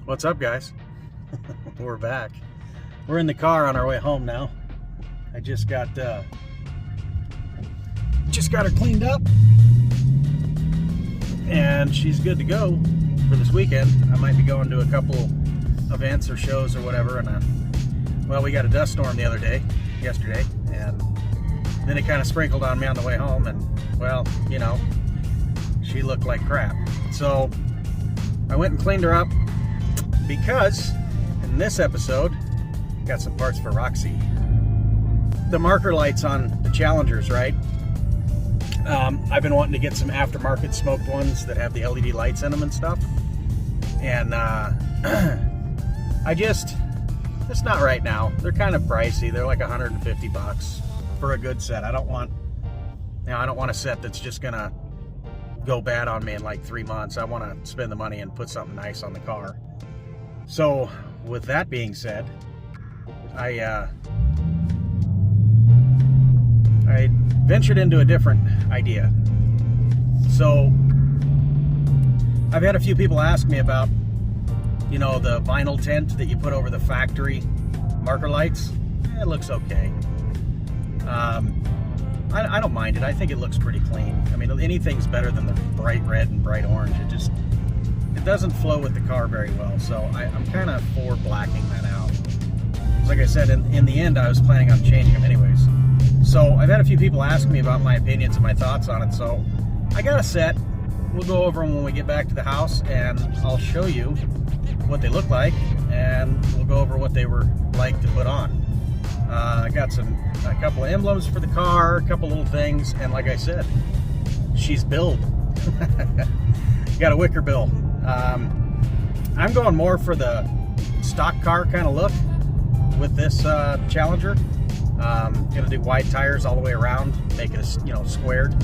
What's up, guys? We're back. We're in the car on our way home now. I just got her cleaned up, and she's good to go for this weekend. I might be going to a couple events or shows or whatever. And well, we got a dust storm yesterday, and then it kind of sprinkled on me on the way home, and well, you know, she looked like crap. So I went and cleaned her up because in this episode, got some parts for Roxy. The marker lights on the Challengers, right? I've been wanting to get some aftermarket smoked ones that have the LED lights in them and stuff. And it's not right now. They're kind of pricey. They're like 150 bucks for a good set. I don't want a set that's just gonna go bad on me in like 3 months. I want to spend the money and put something nice on the car. So with that being said, I ventured into a different idea. So I've had a few people ask me about, you know, the vinyl tint that you put over the factory marker lights. It looks okay. I don't mind it. I think it looks pretty clean. I mean, anything's better than the bright red and bright orange. It doesn't flow with the car very well. So I'm kind of for blacking that out. Like I said, in the end, I was planning on changing them anyways. So I've had a few people ask me about my opinions and my thoughts on it. So I got a set. We'll go over them when we get back to the house, and I'll show you what they look like, and we'll go over what they were like to put on. I got a couple of emblems for the car, a couple little things, and like I said, she's billed. Got a Wickerbill. I'm going more for the stock car kind of look with this Challenger. Gonna do wide tires all the way around, make it squared.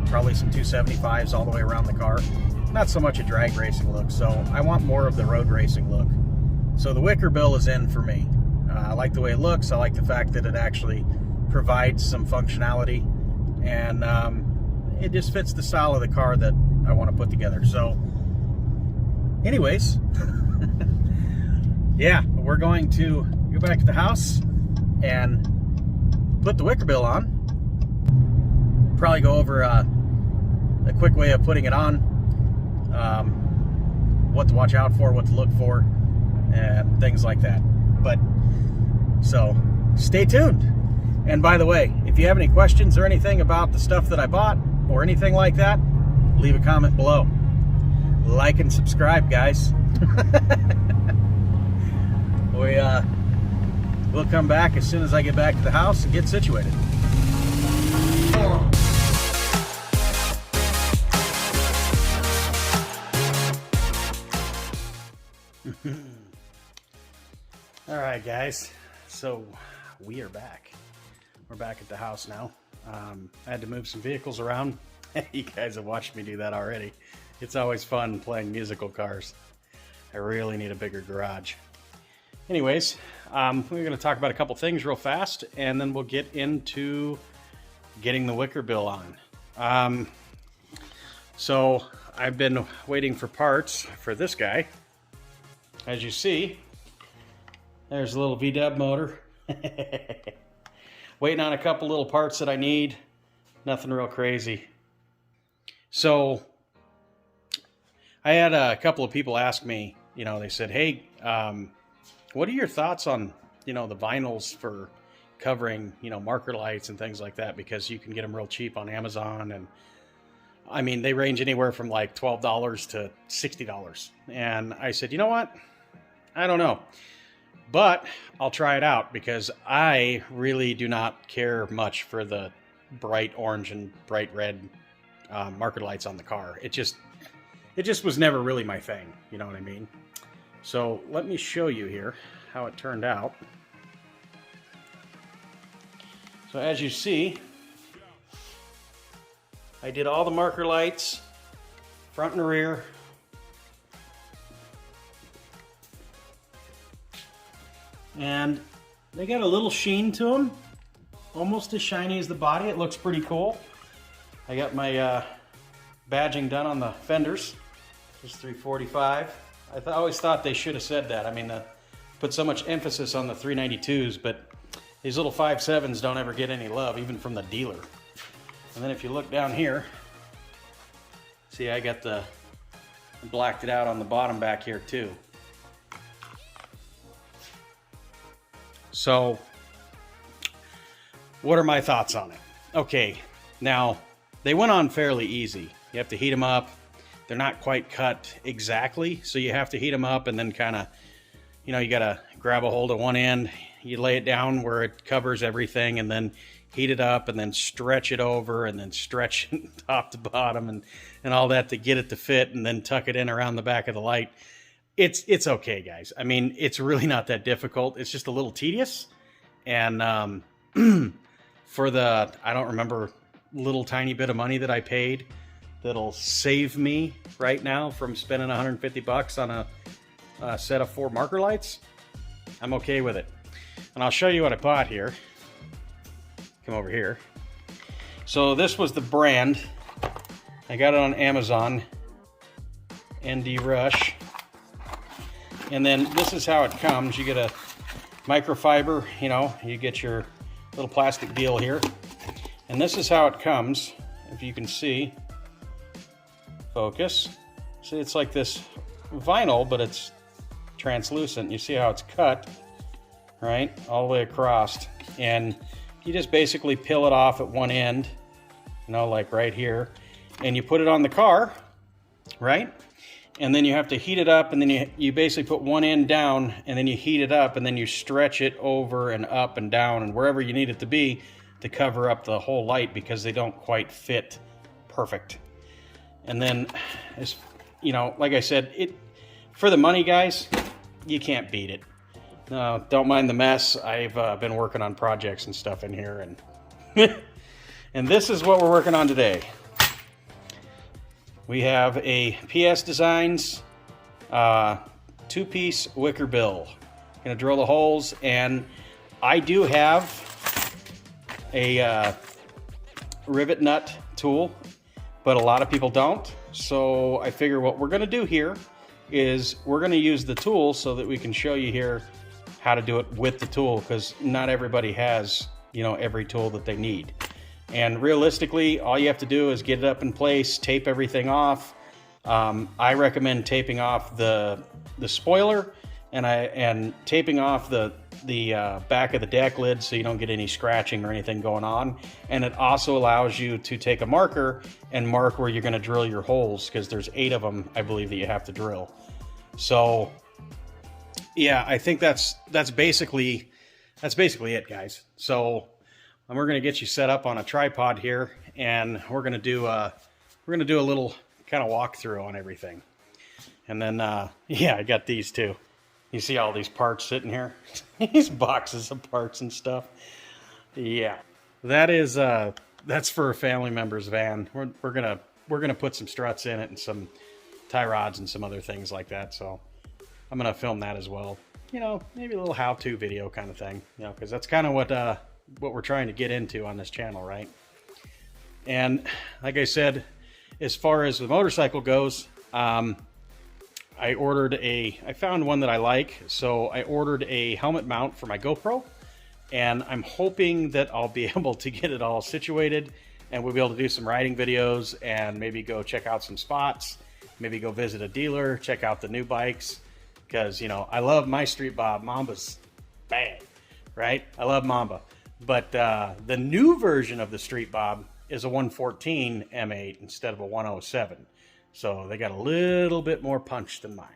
Probably some 275s all the way around the car. Not so much a drag racing look, so I want more of the road racing look. So the Wickerbill is in for me. I like the way it looks. I like the fact that it actually provides some functionality, and it just fits the style of the car that I want to put together. So anyways, yeah, we're going to go back to the house and put the Wickerbill on. Probably go over a quick way of putting it on, what to watch out for, what to look for, and things like that. But so stay tuned. And by the way, if you have any questions or anything about the stuff that I bought or anything like that, leave a comment below. Like and subscribe, guys. We'll come back as soon as I get back to the house and get situated. All right, guys, so we are back. We're back at the house now. I had to move some vehicles around. You guys have watched me do that already. It's always fun playing musical cars. I really need a bigger garage. Anyways, we're going to talk about a couple things real fast, and then we'll get into getting the Wickerbill on. So I've been waiting for parts for this guy. As you see, there's a little VW motor. Waiting on a couple little parts that I need. Nothing real crazy. So I had a couple of people ask me, they said, hey, what are your thoughts on, the vinyls for covering, marker lights and things like that? Because you can get them real cheap on Amazon. And I mean, they range anywhere from like $12 to $60. And I said, you know what? I don't know. But I'll try it out because I really do not care much for the bright orange and bright red marker lights on the car. It just was never really my thing. You know what I mean? So let me show you here how it turned out. So as you see, I did all the marker lights, front and rear. And they got a little sheen to them, almost as shiny as the body. It looks pretty cool. I got my badging done on the fenders, just 345. always thought they should have said that. I mean, put so much emphasis on the 392s, but these little 5.7s don't ever get any love, even from the dealer. And then if you look down here, see, I got blacked it out on the bottom back here too. So, what are my thoughts on it? Okay, now, they went on fairly easy. You have to heat them up. They're not quite cut exactly, so you have to heat them up and then kind of, you know, you got to grab a hold of one end, you lay it down where it covers everything, and then heat it up and then stretch it over and then stretch it top to bottom and all that to get it to fit, and then tuck it in around the back of the light. It's okay, guys. I mean, it's really not that difficult. It's just a little tedious. And for the, I don't remember, little tiny bit of money that I paid, that'll save me right now from spending 150 bucks on a set of 4 marker lights, I'm okay with it. And I'll show you what I bought here. Come over here. So this was the brand. I got it on Amazon, ND Rush. And then this is how it comes. You get a microfiber, you know, you get your little plastic deal here. And this is how it comes, if you can see. Focus. See, it's like this vinyl, but it's translucent. You see how it's cut, right? All the way across. And you just basically peel it off at one end, you know, like right here. And you put it on the car, right? And then you have to heat it up, and then you basically put one end down, and then you heat it up, and then you stretch it over and up and down and wherever you need it to be to cover up the whole light, because they don't quite fit perfect. And then, as you know, like I said, for the money, guys, you can't beat it. No, don't mind the mess. I've been working on projects and stuff in here, and and this is what we're working on today. We have a PS Designs 2-piece Wickerbill. Gonna drill the holes, and I do have a rivet nut tool, but a lot of people don't. So I figure what we're gonna do here is we're gonna use the tool so that we can show you here how to do it with the tool, because not everybody has, you know, every tool that they need. And realistically, all you have to do is get it up in place, tape everything off. I recommend taping off the spoiler and taping off the back of the deck lid so you don't get any scratching or anything going on. And it also allows you to take a marker and mark where you're going to drill your holes, because there's 8 of them, I believe, that you have to drill. So yeah, I think that's basically it, guys. So we're going to get you set up on a tripod here, and we're going to do a little kind of walkthrough on everything. And then yeah, I got these too. You see all these parts sitting here? These boxes of parts and stuff. Yeah, that's for a family member's van. We're gonna put some struts in it and some tie rods and some other things like that. So I'm gonna film that as well. You know, maybe a little how-to video kind of thing. You know, because that's kind of what we're trying to get into on this channel, right? And like I said, as far as the motorcycle goes, I found one that I like, so I ordered a helmet mount for my GoPro, and I'm hoping that I'll be able to get it all situated, and we'll be able to do some riding videos, and maybe go check out some spots, maybe go visit a dealer, check out the new bikes, because, you know, I love my Street Bob. Mamba's bad, right? I love Mamba. But the new version of the Street Bob is a 114 M8 instead of a 107. So they got a little bit more punch than mine.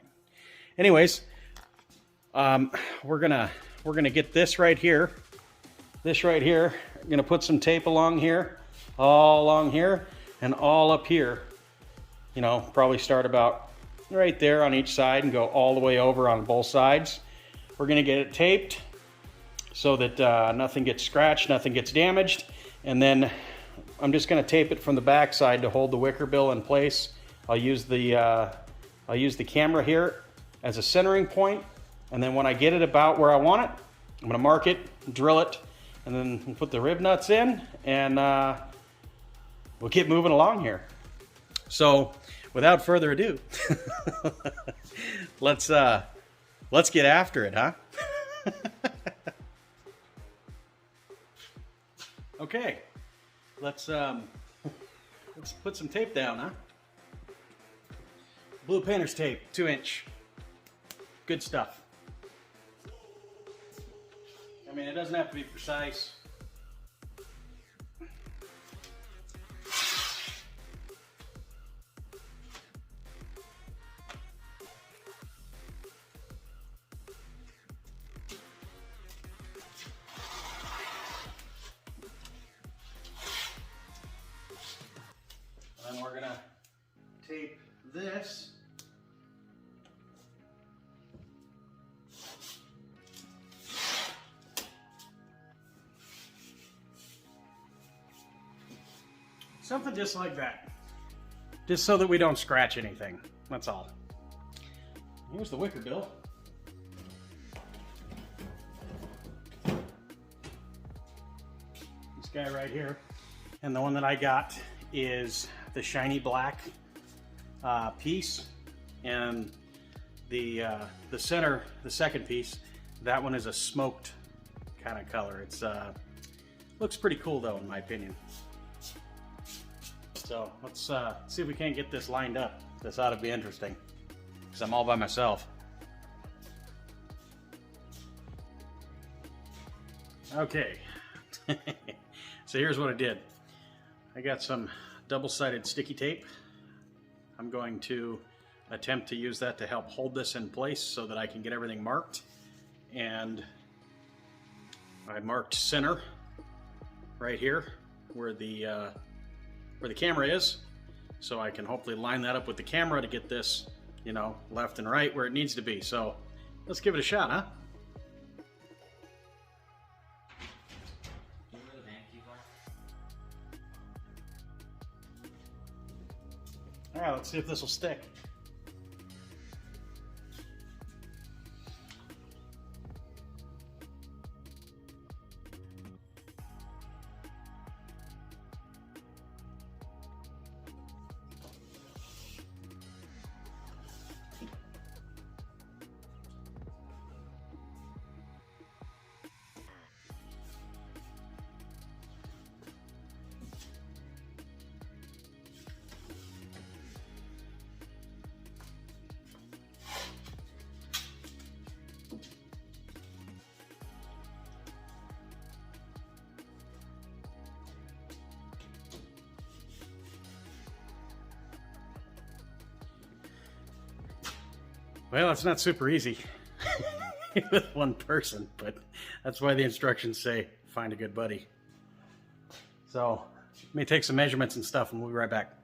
Anyways, we're gonna get this right here. This right here. I'm gonna put some tape along here, all along here, and all up here. You know, probably start about right there on each side and go all the way over on both sides. We're gonna get it taped so that nothing gets scratched, nothing gets damaged. And then I'm just gonna tape it from the back side to hold the Wickerbill in place. I'll use the camera here as a centering point, and then when I get it about where I want it, I'm gonna mark it, drill it, and then put the rib nuts in, and we'll keep moving along here. So without further ado, let's get after it, huh? Okay, let's put some tape down, huh? Blue painter's tape, 2-inch. Good stuff. I mean, it doesn't have to be precise. And then we're gonna tape this. Something just like that. Just so that we don't scratch anything. That's all. Here's the Wickerbill. This guy right here. And the one that I got is the shiny black piece. And the center, the second piece, that one is a smoked kind of color. It's looks pretty cool though, in my opinion. So let's see if we can't get this lined up. This ought to be interesting, because I'm all by myself. Okay, so here's what I did. I got some double-sided sticky tape. I'm going to attempt to use that to help hold this in place so that I can get everything marked. And I marked center right here where the camera is, so I can hopefully line that up with the camera to get this, you know, left and right where it needs to be. So let's give it a shot, huh? All right, let's see if this will stick. Well, it's not super easy with one person, but that's why the instructions say find a good buddy. So let me take some measurements and stuff and we'll be right back.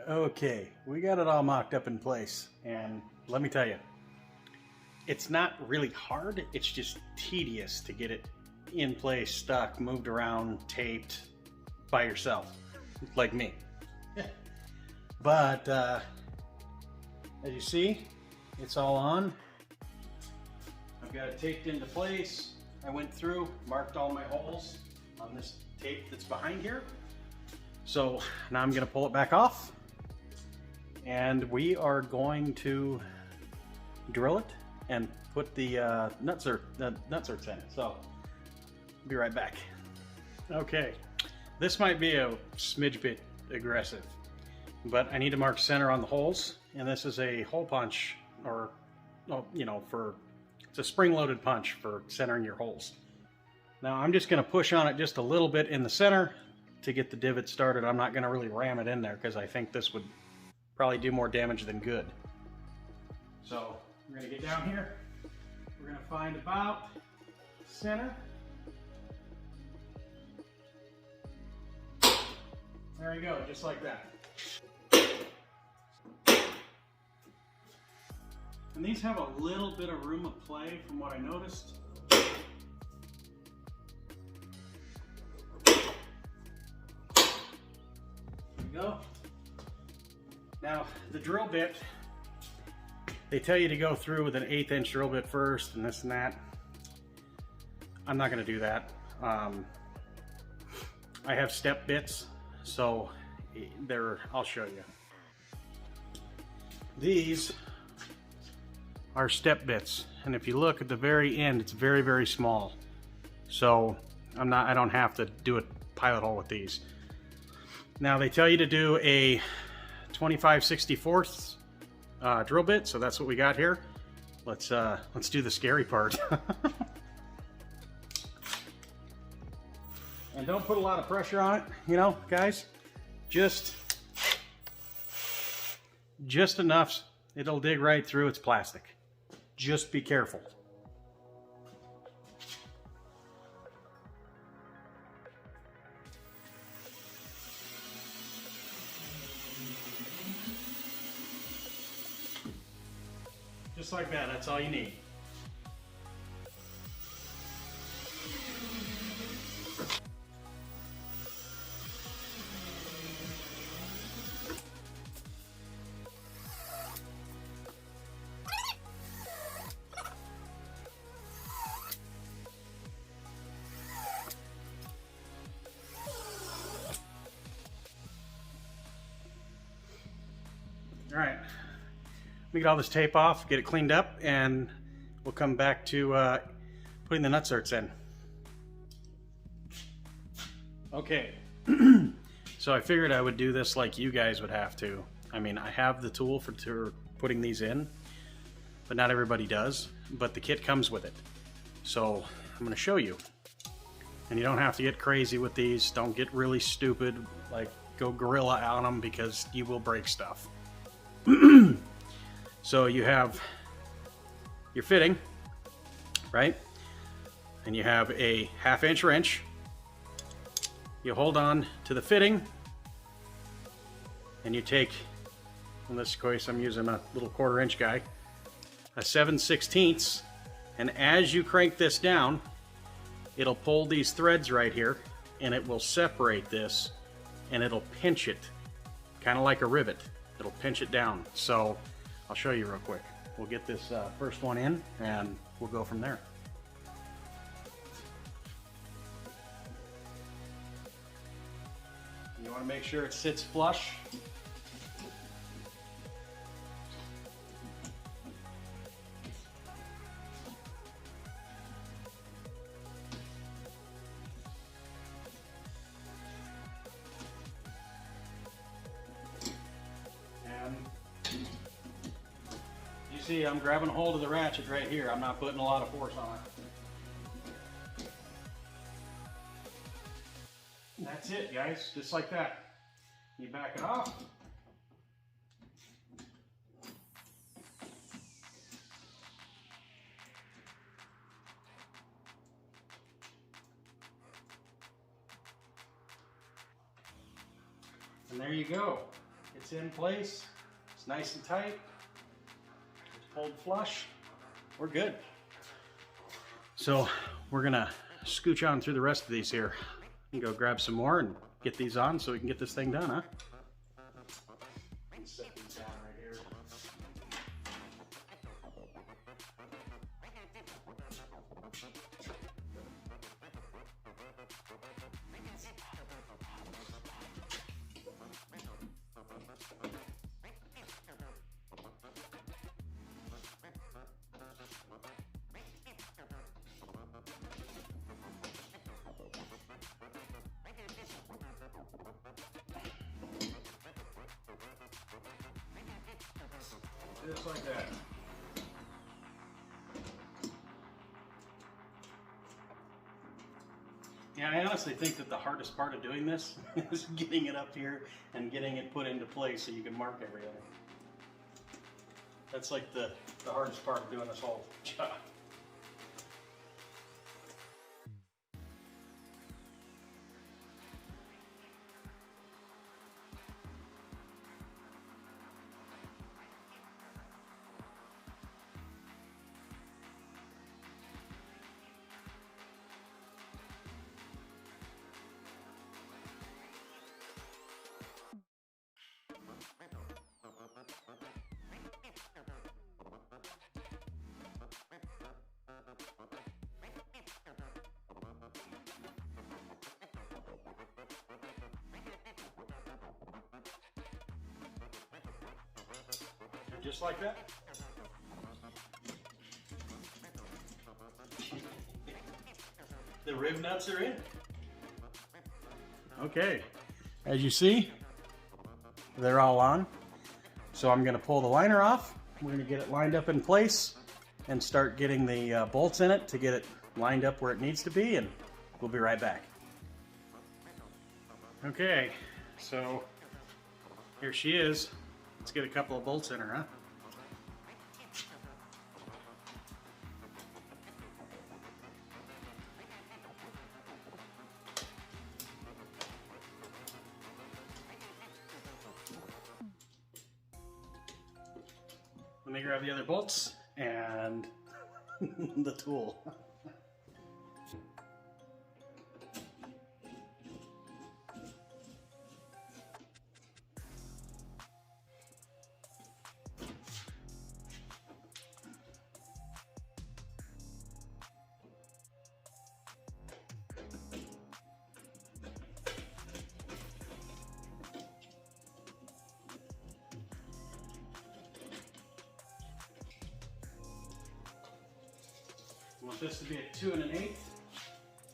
Okay, we got it all mocked up in place, and let me tell you, it's not really hard, it's just tedious to get it in place, stuck, moved around, taped by yourself, like me. But as you see, it's all on. I've got it taped into place. I went through, marked all my holes on this tape that's behind here. So now I'm gonna pull it back off, and we are going to drill it and put the nutserts in it. So I'll be right back. Okay, this might be a smidge bit aggressive, but I need to mark center on the holes, and this is a hole punch, or you know, it's a spring-loaded punch for centering your holes. Now I'm just going to push on it just a little bit in the center to get the divot started. I'm not going to really ram it in there because I think this would probably do more damage than good. So we're going to get down here. We're going to find about center. There you go, just like that. And these have a little bit of room of play from what I noticed. There we go. Now, the drill bit, they tell you to go through with an 1/8 inch drill bit first and this and that. I'm not going to do that. I have step bits, so I'll show you. These are step bits, and if you look at the very end, it's very, very small. So I don't have to do a pilot hole with these. Now they tell you to do a 25/64 drill bit, so that's what we got here. Let's do the scary part. And don't put a lot of pressure on it, you know, guys. Just enough. It'll dig right through. It's plastic. Just be careful. Just like that. That's all you need. All right, let me get all this tape off, get it cleaned up, and we'll come back to putting the nutserts in. Okay, so I figured I would do this like you guys would have to. I mean, I have the tool for putting these in, but not everybody does, but the kit comes with it. So I'm gonna show you. And you don't have to get crazy with these. Don't get really stupid, like go gorilla on them, because you will break stuff. So you have your fitting, right? And you have a 1/2 wrench. You hold on to the fitting, and you take, in this case I'm using a little 1/4 inch guy, a 7/16, and as you crank this down, it'll pull these threads right here, and it will separate this, and it'll pinch it, kind of like a rivet. It'll pinch it down. So I'll show you real quick. We'll get this first one in, and we'll go from there. You want to make sure it sits flush. See, I'm grabbing a hold of the ratchet right here. I'm not putting a lot of force on it. That's it, guys. Just like that. You back it off. And there you go. It's in place. It's nice and tight. Hold flush, we're good. So we're gonna scooch on through the rest of these here and go grab some more and get these on so we can get this thing done, huh? Set these down right here. Just like that. Yeah, I honestly think that the hardest part of doing this is getting it up here and getting it put into place so you can mark everything. That's like the hardest part of doing this whole job. Just like that. The rib nuts are in. Okay, as you see, they're all on. So I'm gonna pull the liner off. We're gonna get it lined up in place and start getting the bolts in it to get it lined up where it needs to be, and we'll be right back. Okay, so here she is. Let's get a couple of bolts in her, huh? Let me grab the other bolts and the tool. I want this to be a 2 1/8.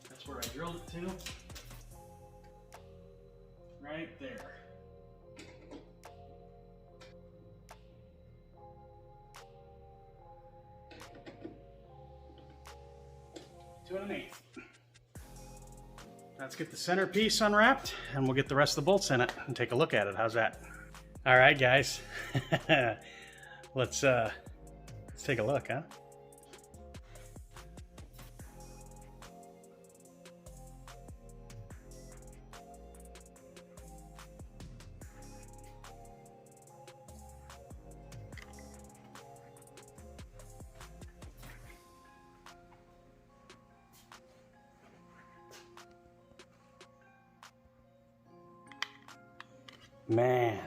That's where I drilled it to. Right there. Two and an eighth. Let's get the center piece unwrapped and we'll get the rest of the bolts in it and take a look at it. How's that? All right, guys. Let's take a look, huh? Man,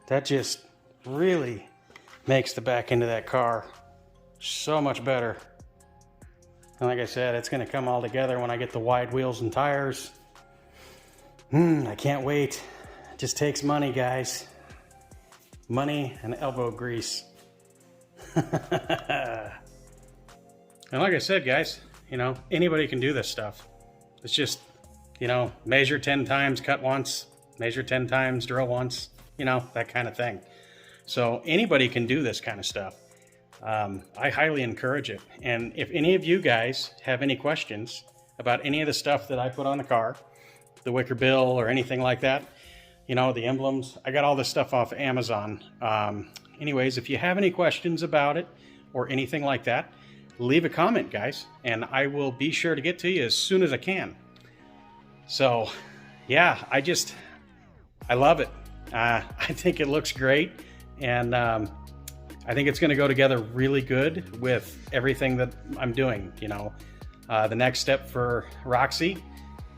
that just really makes the back end of that car so much better. And like I said, it's going to come all together when I get the wide wheels and tires. I can't wait. It just takes money, guys. Money and elbow grease. And like I said, guys, you know, anybody can do this stuff. It's just, you know, measure 10 times, cut once. Measure 10 times, drill once, you know, that kind of thing. So anybody can do this kind of stuff. I highly encourage it. And if any of you guys have any questions about any of the stuff that I put on the car, the Wickerbill or anything like that, you know, the emblems, I got all this stuff off Amazon. Anyways, if you have any questions about it or anything like that, leave a comment, guys, and I will be sure to get to you as soon as I can. So yeah, I love it. I think it looks great, and I think it's going to go together really good with everything that I'm doing. You know, the next step for Roxy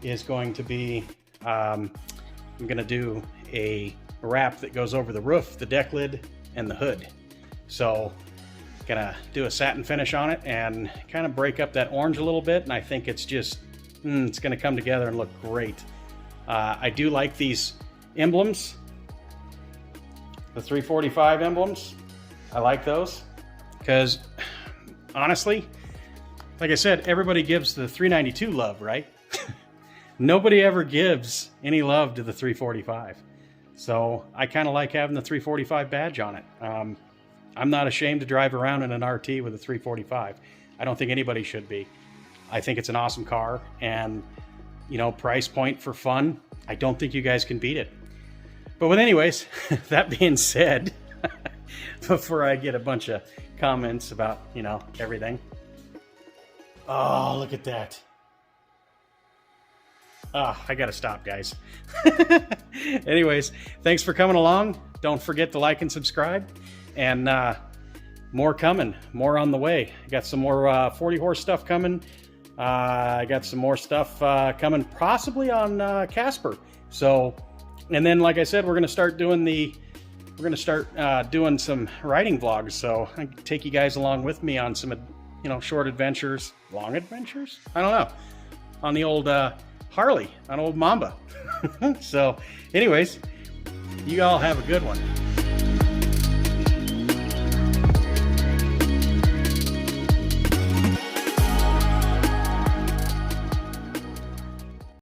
is going to be I'm going to do a wrap that goes over the roof, the deck lid, and the hood. So gonna do a satin finish on it and kind of break up that orange a little bit, and I think it's just it's going to come together and look great. I do like these emblems, the 345 emblems. I like those because honestly, like I said, everybody gives the 392 love, right? Nobody ever gives any love to the 345. So I kind of like having the 345 badge on it. I'm not ashamed to drive around in an RT with a 345. I don't think anybody should be. I think it's an awesome car, and you know, price point for fun, I don't think you guys can beat it. But with anyways, that being said, before I get a bunch of comments about, you know, everything. Oh, look at that. Oh, I gotta stop, guys. Anyways, thanks for coming along. Don't forget to like and subscribe. And more coming, more on the way. I got some more 40 horse stuff coming. I got some more stuff coming possibly on Casper. So, and then like I said, we're gonna start doing doing some riding vlogs. So I can take you guys along with me on some, you know, short adventures, long adventures. I don't know, on the old Harley, on old Mamba. So, anyways, you all have a good one.